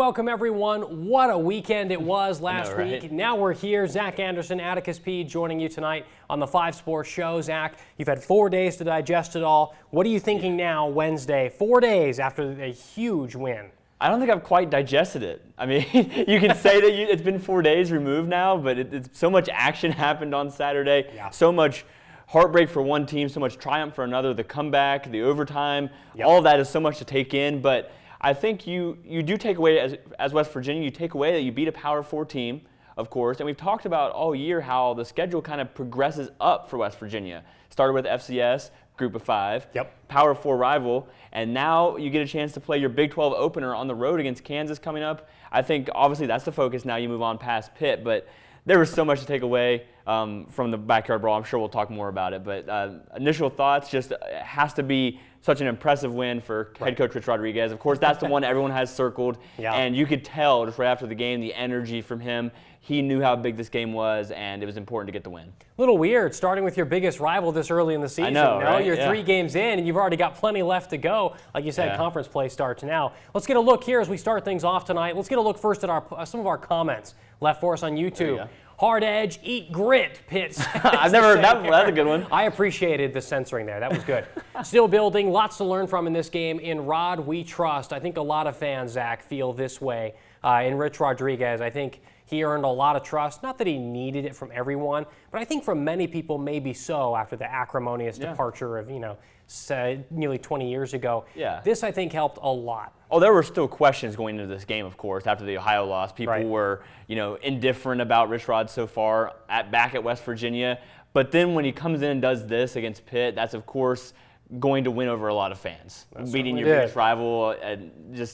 welcome everyone. What a weekend it was last week. Now we're here. Zach Anderson, Atticus, Pead joining you tonight on the 5 Sports Show. Zach, you've had 4 days to digest it all. What are you thinking now, Wednesday, 4 days after a huge win? I don't think I've quite digested it. I mean, you can say that it's been 4 days removed now, but it's so much action happened on Saturday, so much heartbreak for one team, so much triumph for another, the comeback, the overtime, all of that is so much to take in. But I think you do take away, as West Virginia, you take away that you beat a Power 4 team, of course, and we've talked about all year how the schedule kind of progresses up for West Virginia. Started with FCS, Group of 5, Power 4 rival, and now you get a chance to play your Big 12 opener on the road against Kansas coming up. I think obviously that's the focus. Now you move on past Pitt, but there was so much to take away from the Backyard Brawl. I'm sure we'll talk more about it, but initial thoughts, just it has to be such an impressive win for head coach Rich Rodriguez. Of course, that's the one everyone has circled, and you could tell just right after the game the energy from him. He knew how big this game was, and it was important to get the win. A little weird starting with your biggest rival this early in the season. I know, right? You're 3 games in, and you've already got plenty left to go. Like you said, conference play starts now. Let's get a look here as we start things off tonight. Let's get a look first at some of our comments left for us on YouTube. Hard edge, eat grit, Pitt. I've never heard that. That's a good one. I appreciated the censoring there. That was good. Still building, lots to learn from in this game. In Rod, we trust. I think a lot of fans, Zach, feel this way in Rich Rodriguez. I think he earned a lot of trust. Not that he needed it from everyone, but I think from many people, maybe so after the acrimonious departure of, nearly 20 years ago. This, I think, helped a lot. Oh, there were still questions going into this game, of course, after the Ohio loss. People were, indifferent about Rich Rod so far back at West Virginia. But then when he comes in and does this against Pitt, that's, of course, going to win over a lot of fans. Beating your biggest rival,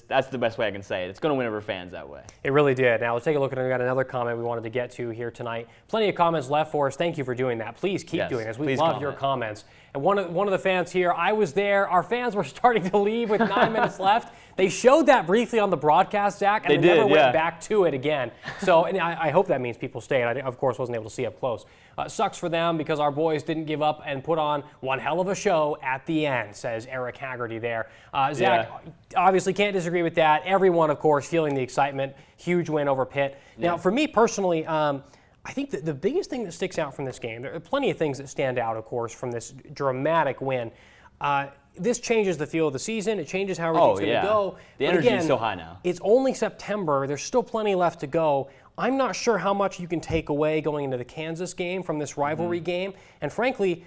that's the best way I can say it. It's going to win over fans that way. It really did. Now let's take a look at we got another comment we wanted to get to here tonight. Plenty of comments left for us. Thank you for doing that. Please keep doing this. We love your comments. And one of the fans here, I was there. Our fans were starting to leave with 9 minutes left. They showed that briefly on the broadcast, Zach, and they never went back to it again. So, and I hope that means people stayed. I, of course, wasn't able to see up close. Sucks for them because our boys didn't give up and put on one hell of a show at the end, says Eric Haggerty there. Zach, obviously can't disagree with that. Everyone, of course, feeling the excitement. Huge win over Pitt. Now, for me personally, I think that the biggest thing that sticks out from this game, there are plenty of things that stand out, of course, from this dramatic win. This changes the feel of the season. It changes how everything's going to go. The energy is so high now. It's only September. There's still plenty left to go. I'm not sure how much you can take away going into the Kansas game from this rivalry game. And frankly,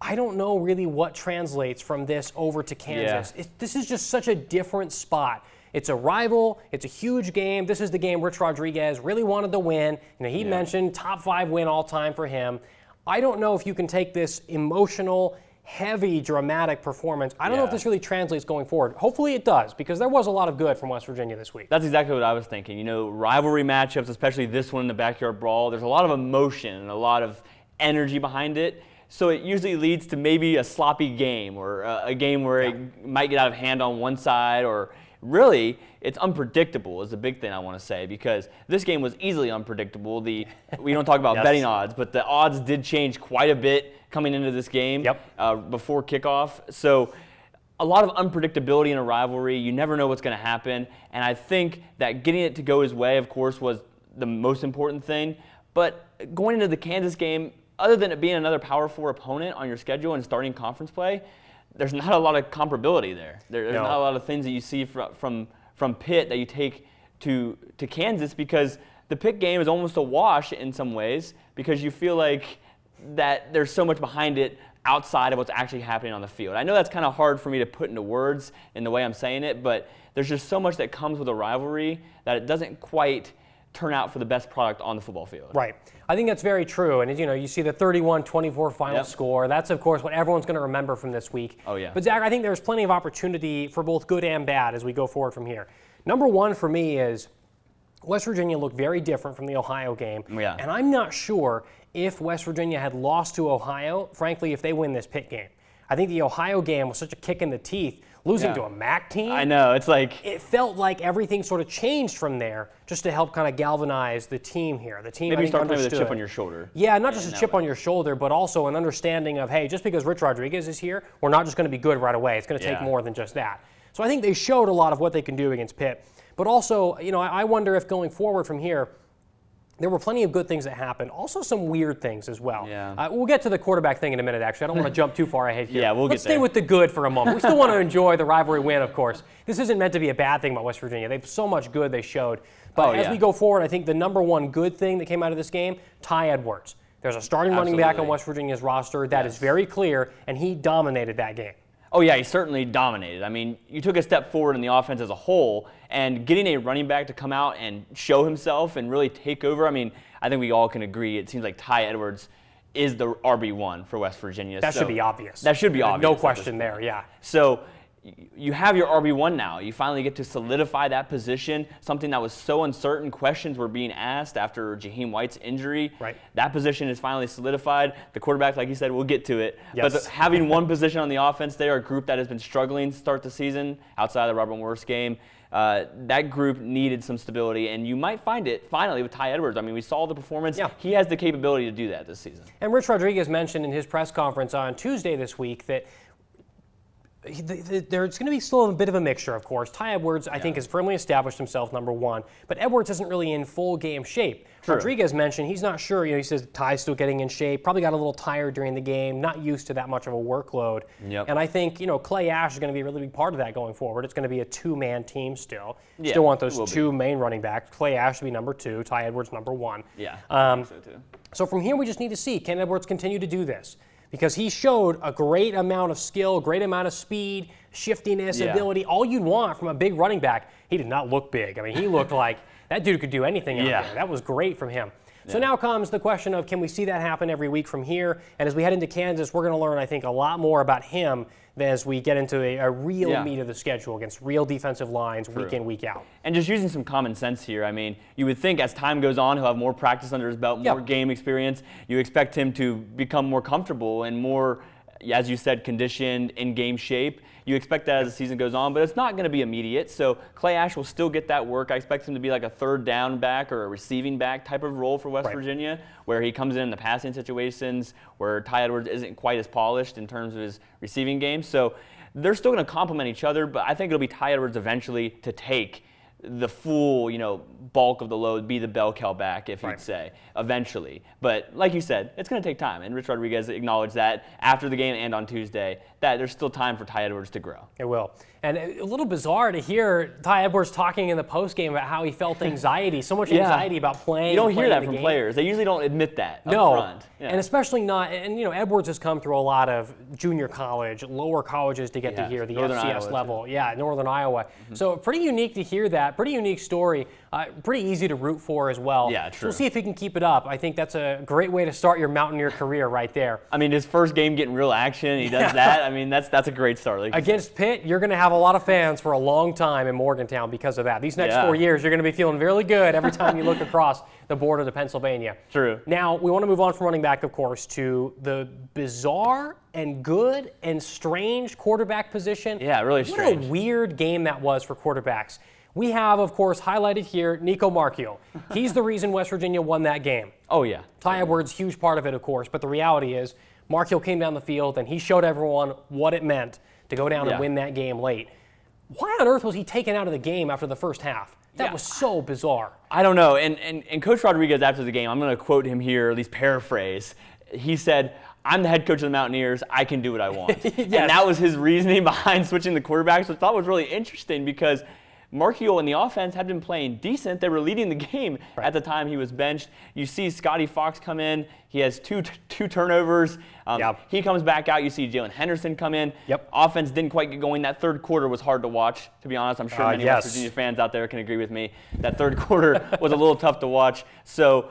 I don't know really what translates from this over to Kansas. This is just such a different spot. It's a rival. It's a huge game. This is the game Rich Rodriguez really wanted to win. He mentioned top 5 win all time for him. I don't know if you can take this emotional, heavy, dramatic performance. I don't know if this really translates going forward. Hopefully it does, because there was a lot of good from West Virginia this week. That's exactly what I was thinking. Rivalry matchups, especially this one in the Backyard Brawl, there's a lot of emotion and a lot of energy behind it. So it usually leads to maybe a sloppy game or a game where it might get out of hand on one side, or really it's unpredictable is the big thing I want to say, because this game was easily unpredictable. We don't talk about betting odds, but the odds did change quite a bit coming into this game before kickoff. So a lot of unpredictability in a rivalry. You never know what's going to happen. And I think that getting it to go his way, of course, was the most important thing. But going into the Kansas game, other than it being another Power 4 opponent on your schedule and starting conference play, there's not a lot of comparability there. There's not a lot of things that you see from Pitt that you take to Kansas, because the Pitt game is almost a wash in some ways, because you feel like that there's so much behind it outside of what's actually happening on the field. I know that's kind of hard for me to put into words in the way I'm saying it, but there's just so much that comes with a rivalry that it doesn't quite turn out for the best product on the football field. Right. I think that's very true. And, you see the 31-24 final score. That's, of course, what everyone's going to remember from this week. But, Zach, I think there's plenty of opportunity for both good and bad as we go forward from here. Number one for me is West Virginia looked very different from the Ohio game. And I'm not sure if West Virginia had lost to Ohio, frankly, if they win this Pitt game. I think the Ohio game was such a kick in the teeth. Losing to a MAC team. I know, it's like... It felt like everything sort of changed from there just to help kind of galvanize the team here. The team, maybe you start playing with a chip on your shoulder. Yeah, not just a chip on your shoulder, but also an understanding of, hey, just because Rich Rodriguez is here, we're not just going to be good right away. It's going to take more than just that. So I think they showed a lot of what they can do against Pitt. But also, you know, I wonder if going forward from here, there were plenty of good things that happened. Also some weird things as well. Yeah. We'll get to the quarterback thing in a minute, actually. I don't want to jump too far ahead here. Yeah, we'll Let's get there. stay with the good for a moment. We still want to enjoy the rivalry win, of course. This isn't meant to be a bad thing about West Virginia. They've so much good they showed. But as we go forward, I think the number one good thing that came out of this game, Ty Edwards. There's a starting running back on West Virginia's roster. That is very clear, and he dominated that game. Oh, yeah, he certainly dominated. I mean, you took a step forward in the offense as a whole, and getting a running back to come out and show himself and really take over, I mean, I think we all can agree it seems like Ty Edwards is the RB1 for West Virginia. That should be obvious. That should be obvious. No question there, yeah. So you have your RB1 now. You finally get to solidify that position, something that was so uncertain. Questions were being asked after Jaheim White's injury. Right. That position is finally solidified. The quarterback, like you said, we'll get to it. Yes. But having one position on the offense there, a group that has been struggling to start the season outside of the Robert Morris game, that group needed some stability, and you might find it finally with Ty Edwards. I mean, we saw the performance. Yeah. He has the capability to do that this season. And Rich Rodriguez mentioned in his press conference on Tuesday this week that there's going to be still a bit of a mixture, of course. Ty Edwards, I think, has firmly established himself, number one, but Edwards isn't really in full game shape. True. Rodriguez mentioned he's not sure. You know, he says Ty's still getting in shape, probably got a little tired during the game, not used to that much of a workload. Yep. And I think, you know, Clay Ash is going to be a really big part of that going forward. It's going to be a two-man team still. Yeah, Still want those two main running backs. Clay Ash to be number two, Ty Edwards number one. Yeah, I think so too. So from here, we just need to see, can Edwards continue to do this? Because he showed a great amount of skill, great amount of speed, shiftiness, ability, all you'd want from a big running back. He did not look big. I mean, he looked like that dude could do anything out there. That was great from him. So now comes the question of, can we see that happen every week from here? And as we head into Kansas, we're going to learn, I think, a lot more about him as we get into a real meat of the schedule against real defensive lines week in, week out. And just using some common sense here, I mean, you would think as time goes on, he'll have more practice under his belt, more game experience. You expect him to become more comfortable and more, as you said, conditioned, in game shape. You expect that as the season goes on, but it's not going to be immediate. So Clay Ash will still get that work. I expect him to be like a third down back or a receiving back type of role for West Virginia, where he comes in the passing situations, where Ty Edwards isn't quite as polished in terms of his receiving game. So they're still going to complement each other, but I think it'll be Ty Edwards eventually to take the full, you know, bulk of the load, be the bell cow back, if you'd say, eventually. But like you said, it's going to take time, and Rich Rodriguez acknowledged that after the game and on Tuesday, that there's still time for Ty Edwards to grow. It will. And a little bizarre to hear Ty Edwards talking in the postgame about how he felt anxiety, so much anxiety about playing. You don't hear that from players. They usually don't admit that up front. And especially not, and you know, Edwards has come through a lot of junior college, lower colleges to get to hear the FCS level. Yeah, Northern Iowa. So pretty unique to hear that, pretty unique story, pretty easy to root for as well. Yeah, true. So we'll see if he can keep it up. I think that's a great way to start your Mountaineer career right there. I mean, his first game getting real action, he does that. I mean, that's a great start. Like against Pitt, you're going to have a lot of fans for a long time in Morgantown because of that. These next 4 years, you're going to be feeling really good every time you look across the border to Pennsylvania. True. Now, we want to move on from running back, of course, to the bizarre and good and strange quarterback position. Yeah, really strange. What a weird game that was for quarterbacks. We have, of course, highlighted here Nico Marchiol. He's the reason West Virginia won that game. Oh, yeah. Ty Edwards, huge part of it, of course, but the reality is Marchiol came down the field and he showed everyone what it meant to go down and win that game late. Why on earth was he taken out of the game after the first half? That was so bizarre. I don't know. And Coach Rodriguez after the game, I'm going to quote him here, or at least paraphrase. He said, "I'm the head coach of the Mountaineers. I can do what I want." And that was his reasoning behind switching the quarterbacks, which I thought was really interesting because Marchiol and the offense had been playing decent. They were leading the game at the time he was benched. You see Scotty Fox come in. He has two turnovers. He comes back out. You see Jalen Henderson come in. Offense didn't quite get going. That third quarter was hard to watch, to be honest. I'm sure many West Virginia fans out there can agree with me. That third quarter was a little tough to watch. So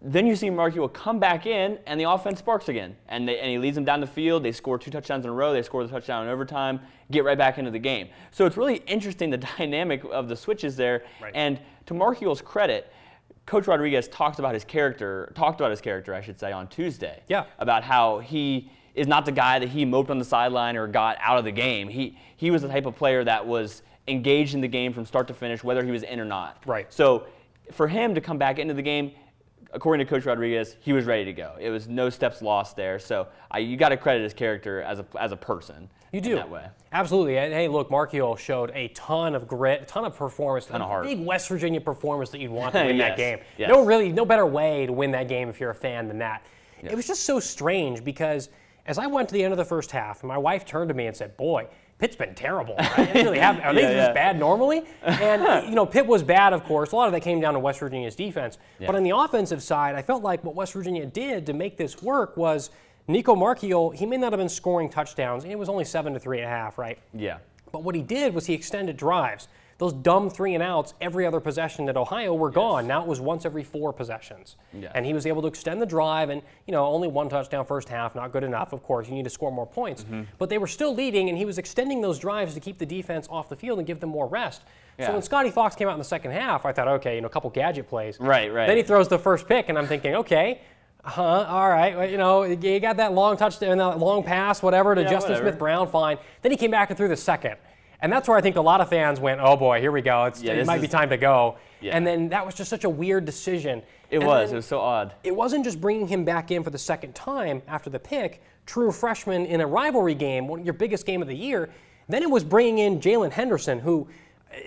then you see Marchiol come back in, and the offense sparks again. And he leads them down the field. They score 2 touchdowns in a row. They score the touchdown in overtime, get right back into the game. So it's really interesting, the dynamic of the switches there. And to Marchiol's credit, Coach Rodriguez talked about his character, I should say, on Tuesday. About how he is not the guy that he moped on the sideline or got out of the game. He was the type of player that was engaged in the game from start to finish, whether he was in or not. So for him to come back into the game, according to Coach Rodriguez, he was ready to go. It was no steps lost there. So you got to credit his character as a person. You do. in that way. Absolutely. And hey, look, Markiel showed a ton of grit, a ton of performance, ton of heart. Big West Virginia performance that you'd want to win that game. Yes. No better way to win that game if you're a fan than that. It was just so strange because as I went to the end of the first half, my wife turned to me and said, "Boy, Pitt's been terrible. Right? I didn't really are they this bad normally?" And Pitt was bad, of course. A lot of that came down to West Virginia's defense. But on the offensive side, I felt like what West Virginia did to make this work was Nico Markiel, he may not have been scoring touchdowns, and it was only 7 to 3.5, right? Yeah. But what he did was he extended drives. Those dumb 3-and-outs every other possession at Ohio were gone. Now it was once every 4 possessions. And he was able to extend the drive, and only 1 touchdown first half, not good enough. Of course, you need to score more points. But they were still leading, and he was extending those drives to keep the defense off the field and give them more rest. So when Scotty Fox came out in the second half, I thought, okay, a couple gadget plays. Right. Then he throws the first pick, and I'm thinking, okay, all right. Well, you got that long touchdown, that long pass, whatever, to Justin Smith-Brown, fine. Then he came back and threw the second. And that's where I think a lot of fans went, oh boy, here we go. It might be time to go. And then that was just such a weird decision. It was so odd. It wasn't just bringing him back in for the second time after the pick, true freshman in a rivalry game, your biggest game of the year. Then it was bringing in Jalen Henderson, who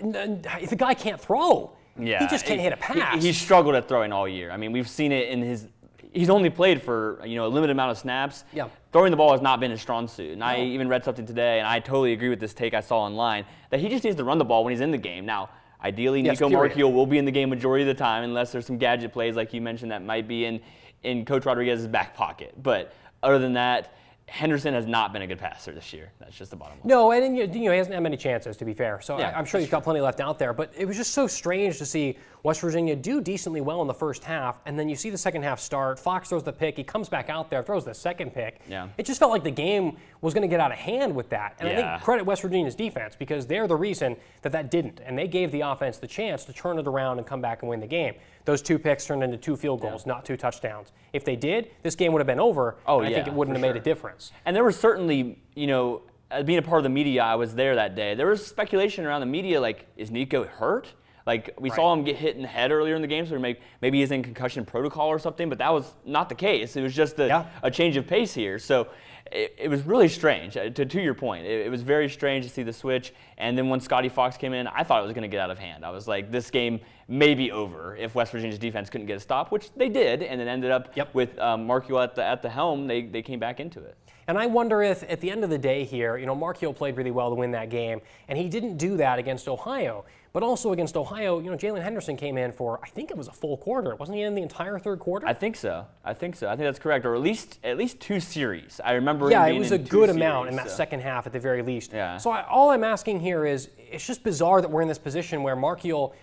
the guy can't throw. Yeah. He just can't hit a pass. He struggled at throwing all year. I mean, we've seen it in his. He's only played for a limited amount of snaps. Yeah. Throwing the ball has not been his strong suit. And I even read something today, and I totally agree with this take I saw online, that he just needs to run the ball when he's in the game. Now, ideally, Nico Markiel will be in the game majority of the time, unless there's some gadget plays like you mentioned that might be in Coach Rodriguez's back pocket. But other than that, Henderson has not been a good passer this year. That's just the bottom line. No, and he hasn't had many chances, to be fair. So I'm sure he's got plenty left out there. But it was just so strange to see West Virginia do decently well in the first half, and then you see the second half start. Fox throws the pick. He comes back out there, throws the second pick. Yeah. It just felt like the game was going to get out of hand with that. And I think credit West Virginia's defense, because they're the reason that didn't. And they gave the offense the chance to turn it around and come back and win the game. Those 2 picks turned into 2 field goals, not 2 touchdowns. If they did, this game would have been over. I think it wouldn't have made a difference. And there was certainly, being a part of the media, I was there that day. There was speculation around the media, like, is Nico hurt? Like, we saw him get hit in the head earlier in the game, so maybe he's in concussion protocol or something, but that was not the case. It was just a change of pace here. So it was really strange, to your point. It was very strange to see the switch. And then when Scotty Fox came in, I thought it was going to get out of hand. I was like, this game may be over if West Virginia's defense couldn't get a stop, which they did, and then ended up with Markiel at the helm. They came back into it. And I wonder if, at the end of the day here, Markiel played really well to win that game, and he didn't do that against Ohio. But also against Ohio, Jalen Henderson came in for, I think it was a full quarter. Wasn't he in the entire third quarter? I think so. I think that's correct, or at least 2 series. I remember. Yeah, it was a good amount in that second half at the very least. Yeah. So all I'm asking here is, it's just bizarre that we're in this position where Markiel,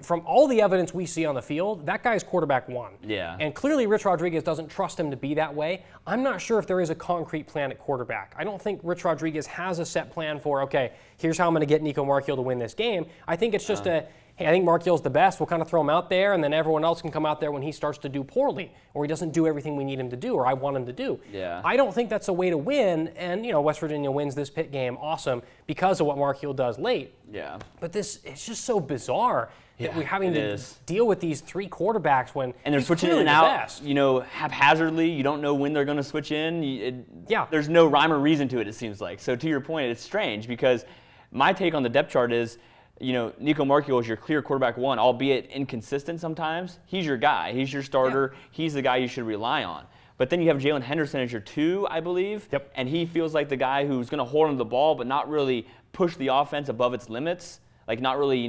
from all the evidence we see on the field, that guy's quarterback 1. Yeah. And clearly Rich Rodriguez doesn't trust him to be that way. I'm not sure if there is a concrete plan at quarterback. I don't think Rich Rodriguez has a set plan for, okay, here's how I'm going to get Nico Markiel to win this game. I think it's just hey, I think Markiel's the best. We'll kind of throw him out there, and then everyone else can come out there when he starts to do poorly, or he doesn't do everything we need him to do, or I want him to do. Yeah. I don't think that's a way to win, and West Virginia wins this Pitt game, awesome, because of what Markiel does late. Yeah. But it's just so bizarre that we're having to deal with these 3 quarterbacks when and they're switching in and out, haphazardly. You don't know when they're going to switch in. There's no rhyme or reason to it, it seems like. So to your point, it's strange because my take on the depth chart is, Nico Markiel is your clear quarterback 1, albeit inconsistent sometimes. He's your guy. He's your starter. He's the guy you should rely on. But then you have Jalen Henderson as your 2, I believe. Yep. And he feels like the guy who's going to hold on to the ball but not really push the offense above its limits. Like not really,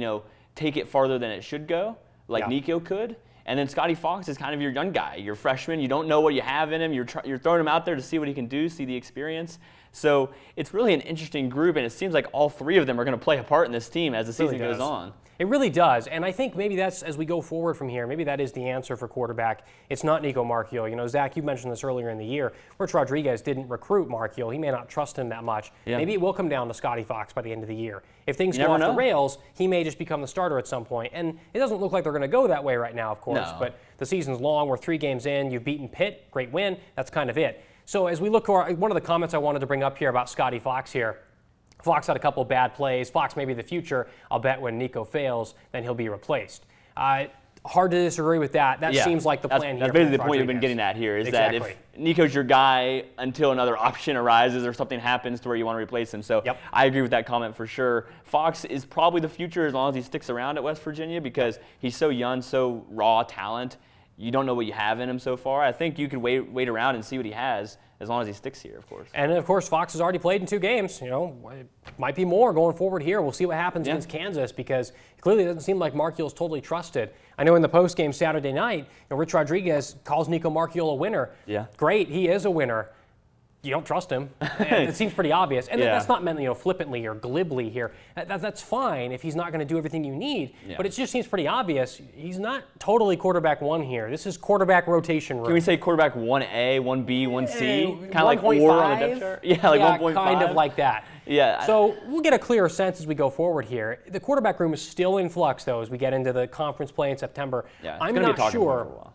take it farther than it should go, like Nico could. And then Scotty Fox is kind of your young guy. You're a freshman. You don't know what you have in him. You're throwing him out there to see what he can do, see the experience. So it's really an interesting group, and it seems like all 3 of them are going to play a part in this team as the season goes on. It really does, and I think maybe that's, as we go forward from here, maybe that is the answer for quarterback. It's not Nico Markiel. Zach, you mentioned this earlier in the year. Rich Rodriguez didn't recruit Markiel. He may not trust him that much. Yeah. Maybe it will come down to Scotty Fox by the end of the year. If things go off the rails, he may just become the starter at some point, and it doesn't look like they're going to go that way right now, of course, but the season's long. We're 3 games in. You've beaten Pitt. Great win. That's kind of it. So as we look at one of the comments I wanted to bring up here about Scotty Fox here, Fox had a couple of bad plays. Fox may be the future. I'll bet when Nico fails, then he'll be replaced. Hard to disagree with that. That seems like the plan here. That's basically the point you've been getting at here, is that if Nico's your guy until another option arises or something happens to where you want to replace him. So I agree with that comment for sure. Fox is probably the future as long as he sticks around at West Virginia, because he's so young, so raw talent. You don't know what you have in him so far. I think you could wait around and see what he has as long as he sticks here, of course. And, of course, Fox has already played in 2 games. You know, it might be more going forward here. We'll see what happens against Kansas, because it clearly doesn't seem like Marchiol's totally trusted. I know in the postgame Saturday night, Rich Rodriguez calls Nico Marchiol a winner. Yeah. Great, he is a winner. You don't trust him. And it seems pretty obvious. And that's not meant, flippantly or glibly here. That's fine if he's not going to do everything you need. Yeah. But it just seems pretty obvious. He's not totally quarterback 1 here. This is quarterback rotation room. Can we say quarterback 1A, 1B, 1C? Kind of like 4 on the depth chart? Yeah, like 1.5. Kind of like that. Yeah. So we'll get a clearer sense as we go forward here. The quarterback room is still in flux, though, as we get into the conference play in September. Yeah, I'm not sure.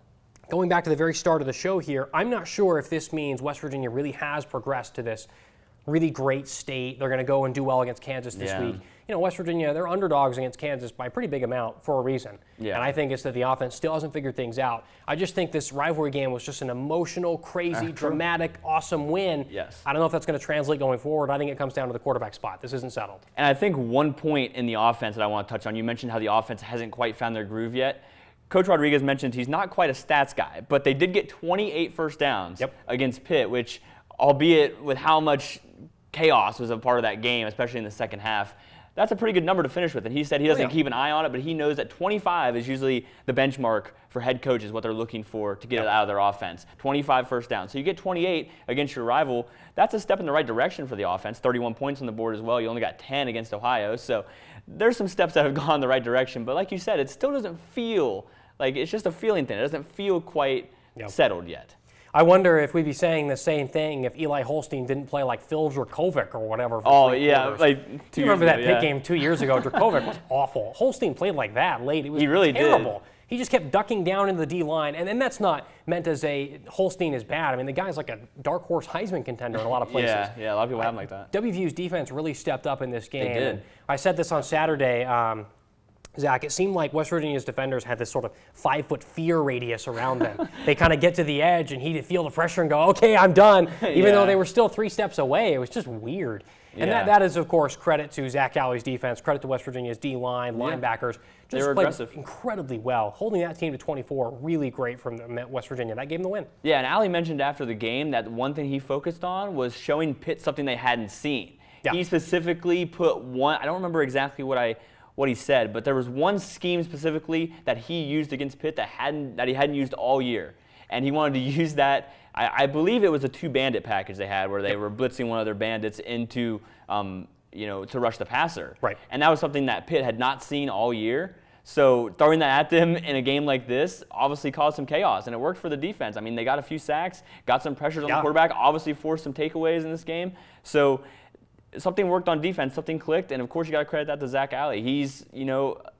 Going back to the very start of the show here, I'm not sure if this means West Virginia really has progressed to this really great state. They're going to go and do well against Kansas this week. West Virginia, they're underdogs against Kansas by a pretty big amount for a reason. Yeah. And I think it's that the offense still hasn't figured things out. I just think this rivalry game was just an emotional, crazy, dramatic, awesome win. Yes. I don't know if that's going to translate going forward. I think it comes down to the quarterback spot. This isn't settled. And I think one point in the offense that I want to touch on, you mentioned how the offense hasn't quite found their groove yet. Coach Rodriguez mentioned he's not quite a stats guy, but they did get 28 first downs against Pitt, which, albeit with how much chaos was a part of that game, especially in the second half, that's a pretty good number to finish with. And he said he doesn't keep an eye on it, but he knows that 25 is usually the benchmark for head coaches, what they're looking for to get it out of their offense. 25 first downs. So you get 28 against your rival. That's a step in the right direction for the offense. 31 points on the board as well. You only got 10 against Ohio. So there's some steps that have gone in the right direction. But like you said, it still doesn't feel like, it's just a feeling thing. It doesn't feel quite settled yet. I wonder if we'd be saying the same thing if Eli Holstein didn't play like Phil Dracovic or whatever. Oh, yeah. Like you remember that Pitt game 2 years ago? Dracovic was awful. Holstein played like that late. It was terrible. Did. He just kept ducking down into the D-line, and that's not meant as a Holstein is bad. I mean, the guy's like a dark horse Heisman contender in a lot of places. Yeah, a lot of people have him like that. WVU's defense really stepped up in this game. They did. And I said this on Saturday. Zach, it seemed like West Virginia's defenders had this sort of 5-foot fear radius around them. They kind of get to the edge, and he'd feel the pressure and go, okay, I'm done, even though they were still 3 steps away. It was just weird. And that is, of course, credit to Zach Alley's defense, credit to West Virginia's D-line, linebackers. They were aggressive. Incredibly well. Holding that team to 24, really great from West Virginia. That gave them the win. Yeah, and Alley mentioned after the game that one thing he focused on was showing Pitt something they hadn't seen. Yeah. He specifically put one, I don't remember exactly what he said, but there was one scheme specifically that he used against Pitt that he hadn't used all year. And he wanted to use that. I believe it was a 2-bandit package they had where they were blitzing one of their bandits into, to rush the passer. Right. And that was something that Pitt had not seen all year. So throwing that at them in a game like this obviously caused some chaos, and it worked for the defense. I mean, they got a few sacks, got some pressures on the quarterback, obviously forced some takeaways in this game. So something worked on defense, something clicked, and of course you got to credit that to Zach Alley. He's,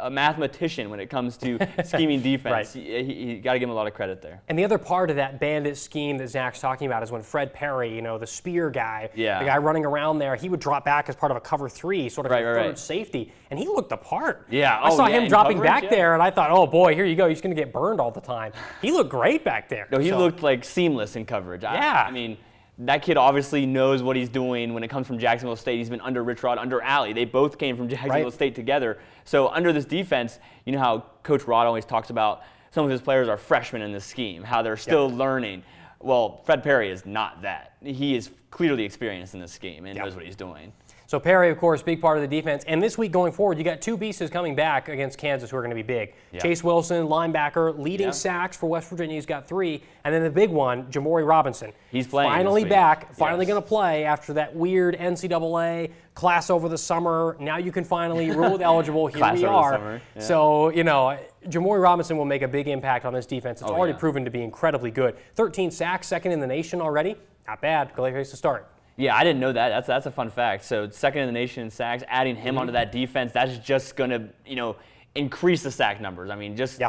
a mathematician when it comes to scheming defense. You got to give him a lot of credit there. And the other part of that bandit scheme that Zach's talking about is when Fred Perry, the spear guy, the guy running around there, he would drop back as part of a cover 3, sort of a third safety, and he looked the part. Yeah, I saw him dropping back there, and I thought, oh boy, here you go, he's going to get burned all the time. He looked great back there. No, he looked like seamless in coverage. I mean, that kid obviously knows what he's doing when it comes from Jacksonville State. He's been under Rich Rod, under Alley. They both came from Jacksonville State together. So under this defense, you know how Coach Rod always talks about some of his players are freshmen in this scheme, how they're still learning. Well, Fred Perry is not that. He is clearly experienced in this scheme and knows what he's doing. So Perry, of course, big part of the defense. And this week going forward, you got 2 pieces coming back against Kansas who are going to be big. Chase Wilson, linebacker, leading sacks for West Virginia. He's got 3. And then the big one, Jamori Robinson. He's playing finally back, finally going to play after that weird NCAA class over the summer. Now you can finally rule eligible. Here we are. So, Jamori Robinson will make a big impact on this defense. It's already proven to be incredibly good. 13 sacks, second in the nation already. Not bad. Great place to start. Yeah, I didn't know that. That's a fun fact. So second in the nation in sacks, adding him onto that defense, that's just going to, increase the sack numbers. I mean, just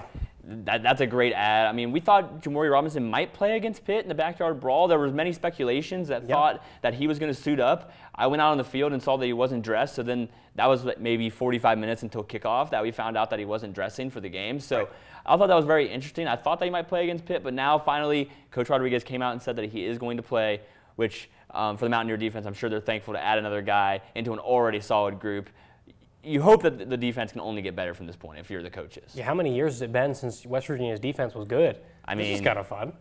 That's a great ad. I mean, we thought Jamori Robinson might play against Pitt in the Backyard Brawl. There was many speculations that thought that he was going to suit up. I went out on the field and saw that he wasn't dressed, so then that was maybe 45 minutes until kickoff that we found out that he wasn't dressing for the game. So I thought that was very interesting. I thought that he might play against Pitt, but now finally Coach Rodriguez came out and said that he is going to play, which for the Mountaineer defense, I'm sure they're thankful to add another guy into an already solid group. You hope that the defense can only get better from this point if you're the coaches. Yeah, how many years has it been since West Virginia's defense was good? I mean, this is kind of fun.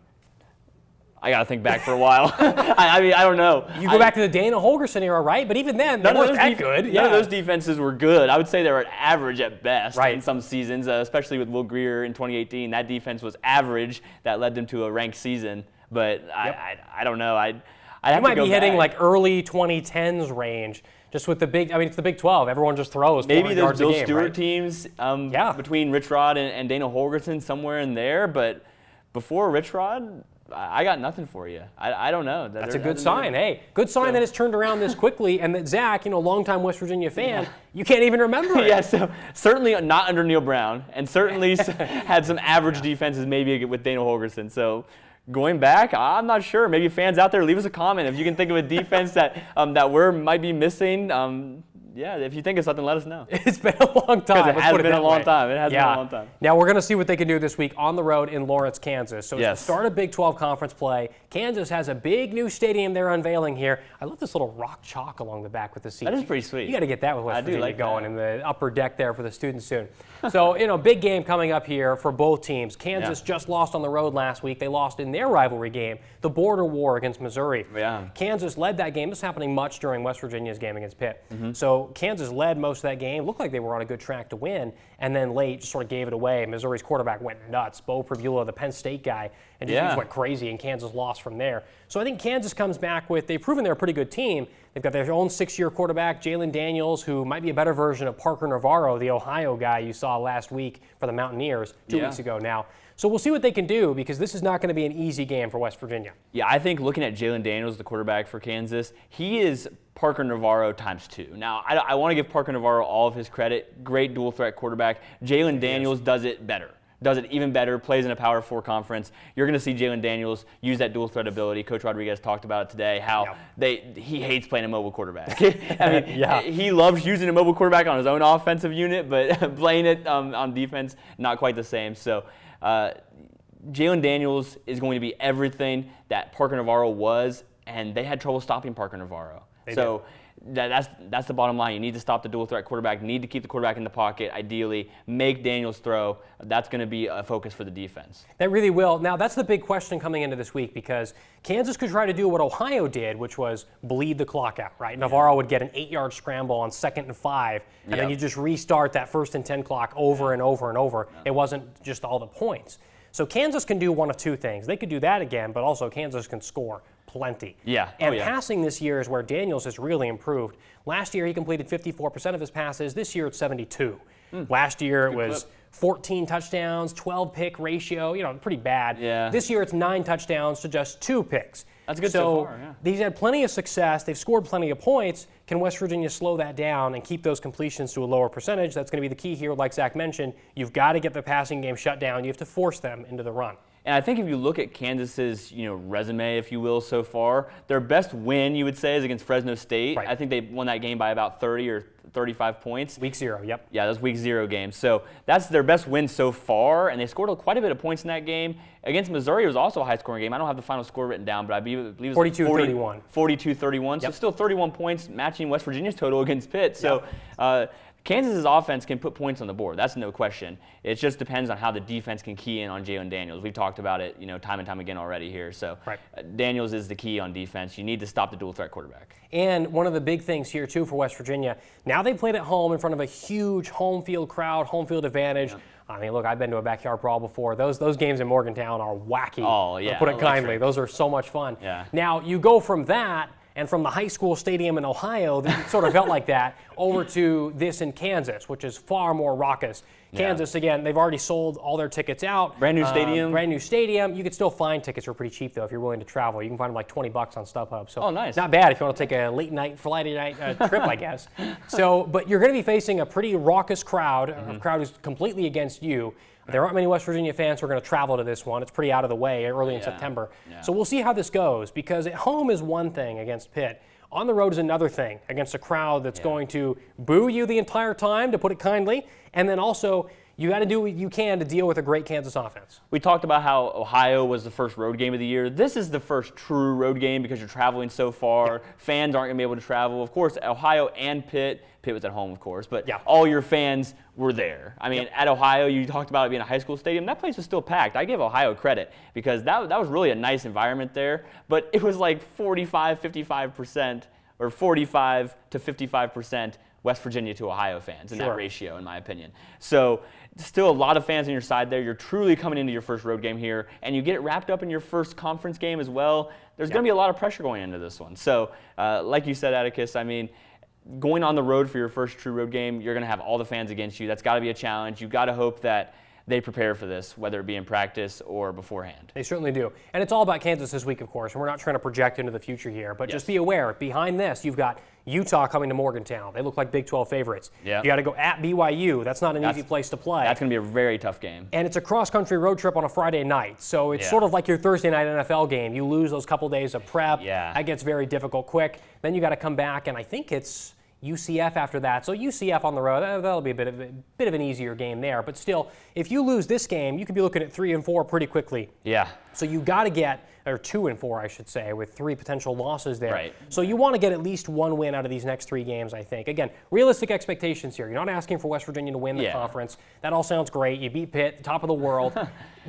I got to think back for a while. I mean, I don't know. You go back to the Dana Holgerson era, right? But even then, they weren't that good. None of those defenses were good. I would say they were average at best in some seasons, especially with Will Greer in 2018. That defense was average. That led them to a ranked season. But I don't know. I might be hitting like early 2010s range. Just with the it's the Big 12. Everyone just throws. Maybe those Bill Stewart teams between Rich Rod and Dana Holgerson, somewhere in there. But before Rich Rod, I got nothing for you. I don't know. That's a good sign. Hey, good sign that it's turned around this quickly, and that Zach, longtime West Virginia fan, you can't even remember it. Yeah, so certainly not under Neil Brown, and certainly had some average defenses maybe with Dana Holgerson. So going back, I'm not sure. Maybe fans out there, leave us a comment if you can think of a defense that might be missing. Yeah, if you think of something, let us know. It's been a long time. It has been a long time. It has been a long time. Now we're going to see what they can do this week on the road in Lawrence, Kansas. So it's the start of Big 12 conference play. Kansas has a big new stadium they're unveiling here. I love this little rock chalk along the back with the seats. That is pretty sweet. You got to get that with West Virginia going in the upper deck there for the students soon. So, big game coming up here for both teams. Kansas just lost on the road last week. They lost in their rivalry game, the border war against Missouri. Yeah. Kansas led that game. This was happening much during West Virginia's game against Pitt. So Kansas led most of that game. Looked like they were on a good track to win, and then late just sort of gave it away. Missouri's quarterback went nuts. Bo Pribula, the Penn State guy, and just went crazy, and Kansas lost from there. So I think Kansas comes back with, they've proven they're a pretty good team. They've got their own 6-year quarterback, Jalen Daniels, who might be a better version of Parker Navarro, the Ohio guy you saw last week for the Mountaineers, 2 weeks ago now. So we'll see what they can do, because this is not going to be an easy game for West Virginia. Yeah, I think looking at Jalen Daniels, the quarterback for Kansas, he is Parker Navarro ×2. Now, I want to give Parker Navarro all of his credit. Great dual threat quarterback. Jalen Daniels does it better. Does it even better, plays in a Power 4 conference. You're going to see Jalen Daniels use that dual threat ability. Coach Rodriguez talked about it today, how he hates playing a mobile quarterback. I mean, he loves using a mobile quarterback on his own offensive unit, but playing it on defense, not quite the same. So Jalen Daniels is going to be everything that Parker Navarro was, and they had trouble stopping Parker Navarro. That's the bottom line. You need to stop the dual threat quarterback. You need to keep the quarterback in the pocket, ideally. Make Daniels throw. That's going to be a focus for the defense. That really will. Now, that's the big question coming into this week, because Kansas could try to do what Ohio did, which was bleed the clock out, right? Navarro would get an 8-yard scramble on 2nd and 5, and then you just restart that 1st and 10 clock over and over and over. It wasn't just all the points. So Kansas can do one of two things. They could do that again, but also Kansas can score plenty. And passing this year is where Daniels has really improved. Last year he completed 54% of his passes. This year it's 72. Last year it was 14 touchdowns, 12 pick ratio, pretty bad. This year it's 9 touchdowns to just 2 picks. That's good so far, He's had plenty of success. They've scored plenty of points. Can West Virginia slow that down and keep those completions to a lower percentage? That's going to be the key here. Like Zach mentioned, you've got to get the passing game shut down. You have to force them into the run. And I think if you look at Kansas's, resume, if you will, so far, their best win, you would say, is against Fresno State. I think they won that game by about 30 or 35 points. Week 0, yep. Yeah, those Week 0 games. So that's their best win so far, and they scored quite a bit of points in that game. Against Missouri, it was also a high-scoring game. I don't have the final score written down, but I believe it was 42-31. 42-31. So still 31 points, matching West Virginia's total against Pitt. So Kansas's offense can put points on the board. That's no question. It just depends on how the defense can key in on Jalen Daniels. We've talked about it, time and time again already here. So Daniels is the key on defense. You need to stop the dual threat quarterback. And one of the big things here too for West Virginia, now they played at home in front of a huge home field crowd, home field advantage. I mean, look, I've been to a Backyard Brawl before. Those games in Morgantown are wacky. Oh yeah, to put it kindly. Those are so much fun. Now you go from that, and from the high school stadium in Ohio that sort of felt like that, over to this in Kansas, which is far more raucous. Kansas, again, they've already sold all their tickets out. Brand new stadium. Brand new stadium. You could still find tickets for pretty cheap, though, if you're willing to travel. You can find them like $20 on StubHub. So nice. Not bad if you want to take a late night, Friday night trip, I guess. So, but you're going to be facing a pretty raucous crowd, a crowd who's completely against you. There aren't many West Virginia fans who are going to travel to this one. It's pretty out of the way early in September. Yeah. So we'll see how this goes, because at home is one thing against Pitt. On the road is another thing against a crowd that's going to boo you the entire time, to put it kindly, and then also you got to do what you can to deal with a great Kansas offense. We talked about how Ohio was the first road game of the year. This is the first true road game because you're traveling so far. Fans aren't going to be able to travel. Of course, Ohio and Pitt. Pitt was at home, of course, but all your fans were there. I mean, at Ohio, you talked about it being a high school stadium. That place was still packed. I give Ohio credit because that was really a nice environment there, but it was like 45-55% or 45 to 55% West Virginia to Ohio fans in that ratio, in my opinion. So still a lot of fans on your side there. You're truly coming into your first road game here, and you get it wrapped up in your first conference game as well. There's going to be a lot of pressure going into this one. So like you said, Atticus, I mean, going on the road for your first true road game, you're going to have all the fans against you. That's got to be a challenge. You've got to hope that they prepare for this, whether it be in practice or beforehand. They certainly do. And it's all about Kansas this week, of course, and we're not trying to project into the future here, but just be aware, behind this, you've got Utah coming to Morgantown. They look like Big 12 favorites. You got to go at BYU. That's not an easy place to play. That's going to be a very tough game. And it's a cross-country road trip on a Friday night, so it's sort of like your Thursday night NFL game. You lose those couple days of prep. That gets very difficult quick. Then you got to come back, and I think it's UCF after that. So UCF on the road, that'll be a bit of an easier game there. But still, if you lose this game, you could be looking at 3-4 pretty quickly. So you got to get, or 2-4, I should say, with 3 potential losses there. So you want to get at least 1 win out of these next 3 games, I think. Again, realistic expectations here. You're not asking for West Virginia to win the conference. That all sounds great. You beat Pitt, top of the world.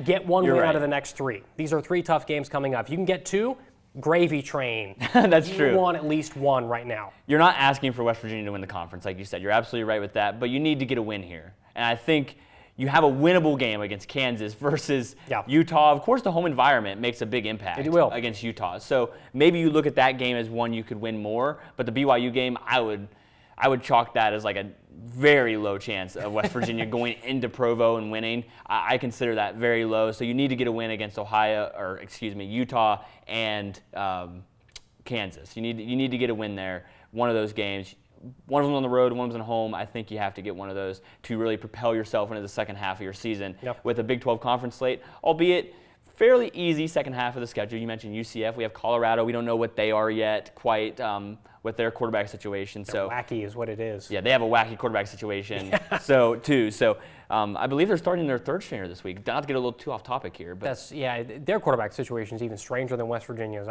Get 1 win out of the next 3. These are 3 tough games coming up. If you can get 2, gravy train. That's true. You want at least 1 right now. You're not asking for West Virginia to win the conference, like you said. You're absolutely right with that, but you need to get a win here. And I think you have a winnable game against Kansas versus Utah. Of course, the home environment makes a big impact against Utah. So maybe you look at that game as one you could win more, but the BYU game, I would chalk that as like a very low chance of West Virginia going into Provo and winning. I consider that very low. So you need to get a win against Utah and Kansas. You need to get a win there. One of those games. One of them on the road, one of them at home. I think you have to get one of those to really propel yourself into the second half of your season with a Big 12 conference slate, albeit fairly easy second half of the schedule. You mentioned UCF. We have Colorado. We don't know what they are yet quite with their quarterback situation. They're wacky is what it is. Yeah, they have a wacky quarterback situation So I believe they're starting their 3rd stringer this week. Not to get a little too off topic here. But their quarterback situation is even stranger than West Virginia's.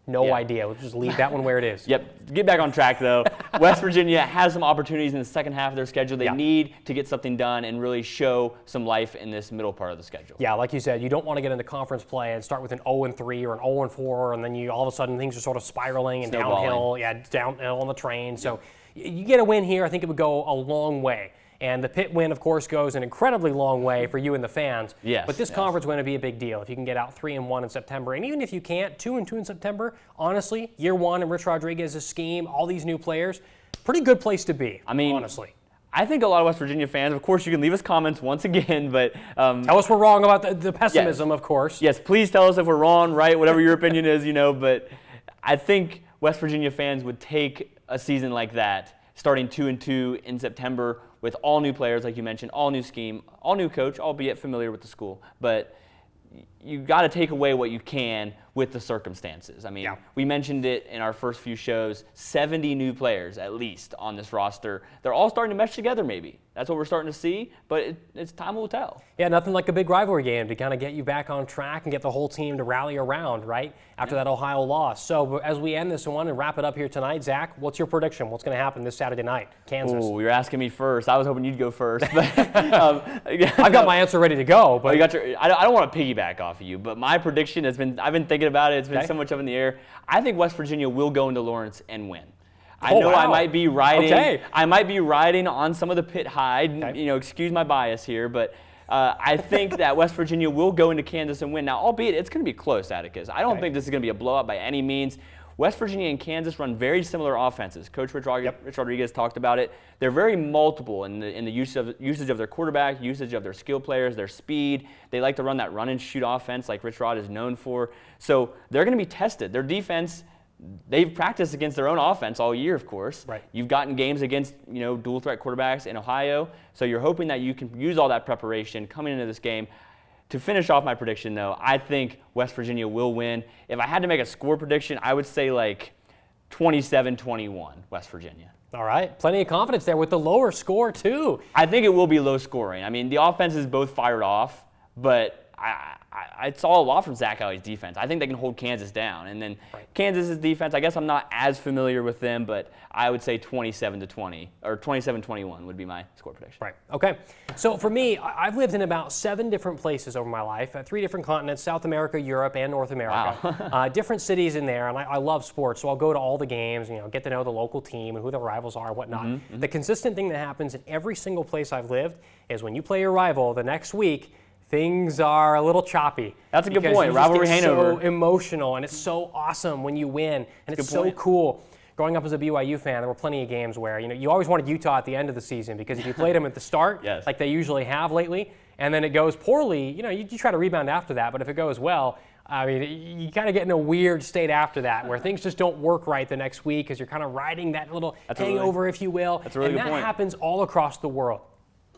No idea. We'll just leave that one where it is. Get back on track, though. West Virginia has some opportunities in the second half of their schedule. They need to get something done and really show some life in this middle part of the schedule. Yeah, like you said, you don't want to get into conference play and start with an 0-3 or an 0-4, and then you all of a sudden things are sort of spiraling and downhill. Downhill on the train. So you get a win here, I think it would go a long way. And the Pitt win, of course, goes an incredibly long way for you and the fans. But this conference win would be a big deal if you can get out 3-1 in September. And even if you can't, 2-2 in September, honestly, year 1 and Rich Rodriguez's scheme, all these new players, pretty good place to be, honestly. I think a lot of West Virginia fans, of course, you can leave us comments once again, but tell us we're wrong about the pessimism, of course. Yes, please tell us if we're wrong, right, whatever your opinion is, but I think West Virginia fans would take a season like that, starting 2-2 in September, with all new players, like you mentioned, all new scheme, all new coach, albeit familiar with the school. But you got to take away what you can with the circumstances. I mean, we mentioned it in our first few shows, 70 new players at least on this roster. They're all starting to mesh together maybe. That's what we're starting to see, but it's time will tell. Yeah, nothing like a big rivalry game to kind of get you back on track and get the whole team to rally around, right, after that Ohio loss. So as we end this one and wrap it up here tonight, Zach, what's your prediction? What's going to happen this Saturday night, Kansas? Oh, you're asking me first. I was hoping you'd go first. But, I've got my answer ready to go. But I don't want to piggyback off of you, but my prediction has been, I've been thinking about it. It's been so much up in the air. I think West Virginia will go into Lawrence and win. I know I might be riding. I might be riding on some of the Pitt hide. Excuse my bias here, but I think that West Virginia will go into Kansas and win. Now, albeit it's going to be close, Atticus. I don't think this is going to be a blowout by any means. West Virginia and Kansas run very similar offenses. Coach Rich Rodriguez talked about it. They're very multiple in the usage of their quarterback, usage of their skill players, their speed. They like to run that run and shoot offense like Rich Rod is known for. So they're going to be tested. Their defense, they've practiced against their own offense all year, of course. Right. You've gotten games against, dual threat quarterbacks in Ohio, so you're hoping that you can use all that preparation coming into this game. To finish off my prediction, though, I think West Virginia will win. If I had to make a score prediction, I would say like 27-21, West Virginia. All right, plenty of confidence there with the lower score, too. I think it will be low scoring. I mean, the offense is both fired off, but I saw a lot from Zach Alley's defense. I think they can hold Kansas down. And then Kansas's defense, I guess I'm not as familiar with them, but I would say 27-20 or 27-21 would be my score prediction. Right. Okay. So for me, I've lived in about 7 different places over my life, 3 different continents, South America, Europe, and North America. Wow. Different cities in there, and I love sports, so I'll go to all the games, get to know the local team and who the rivals are and whatnot. Mm-hmm. The consistent thing that happens in every single place I've lived is when you play your rival the next week, things are a little choppy. That's a good point. Rivalry hangover. So emotional, and it's so awesome when you win, and it's so cool. Growing up as a BYU fan, there were plenty of games where you always wanted Utah at the end of the season because if you played them at the start, like they usually have lately, and then it goes poorly, you try to rebound after that. But if it goes well, I mean, you kind of get in a weird state after that where things just don't work right the next week because you're kind of riding that little hangover, if you will. That's a really good point. And that happens all across the world.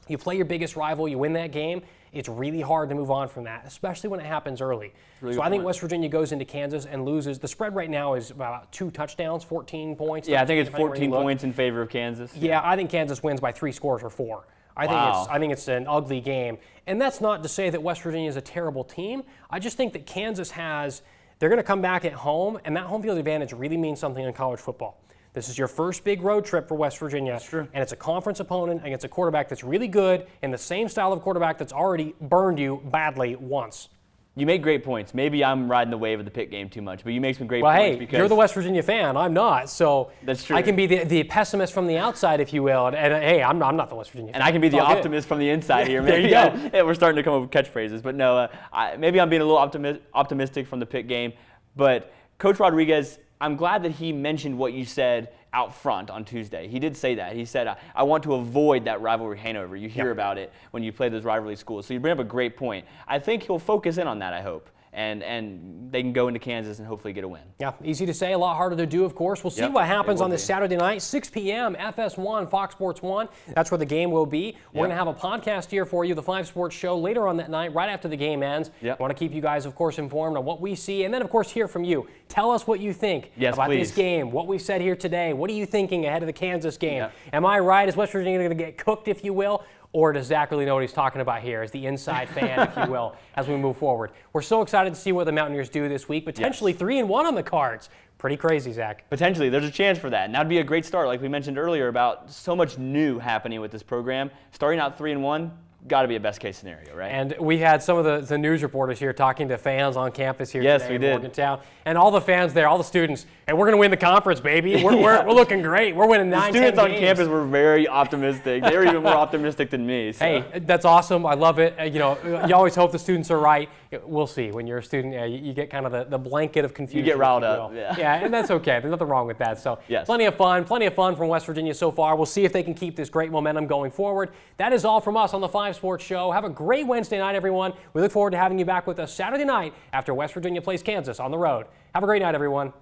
You play your biggest rival, you win that game. It's really hard to move on from that, especially when it happens early. So I think West Virginia goes into Kansas and loses. The spread right now is about 2 touchdowns, 14 points. Yeah, I think it's 14 points in favor of Kansas. Yeah, I think Kansas wins by 3 scores or 4. I think it's an ugly game. And that's not to say that West Virginia is a terrible team. I just think that Kansas they're going to come back at home, and that home field advantage really means something in college football. This is your first big road trip for West Virginia. That's true. And it's a conference opponent against a quarterback that's really good and the same style of quarterback that's already burned you badly once. You make great points. Maybe I'm riding the wave of the Pitt game too much, but you make some great points. Hey, because you're the West Virginia fan. I'm not. So that's true. I can be the pessimist from the outside, if you will. And hey, I'm not the West Virginia fan. And I can be the optimist from the inside here. Maybe there you go. We're starting to come up with catchphrases. But no, maybe I'm being a little optimistic from the Pitt game. But Coach Rodriguez, I'm glad that he mentioned what you said out front on Tuesday. He did say that. He said, I want to avoid that rivalry hangover. You hear about it when you play those rivalry schools. So you bring up a great point. I think he'll focus in on that, I hope. And they can go into Kansas and hopefully get a win. Yeah, easy to say, a lot harder to do, of course. We'll see what happens on this Saturday night, 6 p.m., FS1, Fox Sports 1. That's where the game will be. We're going to have a podcast here for you, the 5 Sports Show, later on that night, right after the game ends. I want to keep you guys, of course, informed on what we see, and then, of course, hear from you. Tell us what you think about this game, what we've said here today. What are you thinking ahead of the Kansas game? Am I right? Is West Virginia going to get cooked, if you will? Or does Zach really know what he's talking about here as the inside fan, if you will, as we move forward? We're so excited to see what the Mountaineers do this week. Potentially 3-1 on the cards. Pretty crazy, Zach. Potentially. There's a chance for that. And that would be a great start, like we mentioned earlier, about so much new happening with this program. Starting out 3-1, got to be a best-case scenario, right? And we had some of the news reporters here talking to fans on campus here today in Morgantown. And all the fans there, all the students, and we're going to win the conference, baby. We're looking great. We're winning 9-10 games. Students on campus were very optimistic. They were even more optimistic than me. So. Hey, that's awesome. I love it. You always hope the students are right. We'll see. When you're a student, you get kind of the blanket of confusion. You get riled up. Yeah, and that's okay. There's nothing wrong with that. So plenty of fun from West Virginia so far. We'll see if they can keep this great momentum going forward. That is all from us on the 5 Sports Show. Have a great Wednesday night, everyone. We look forward to having you back with us Saturday night after West Virginia plays Kansas on the road. Have a great night, everyone.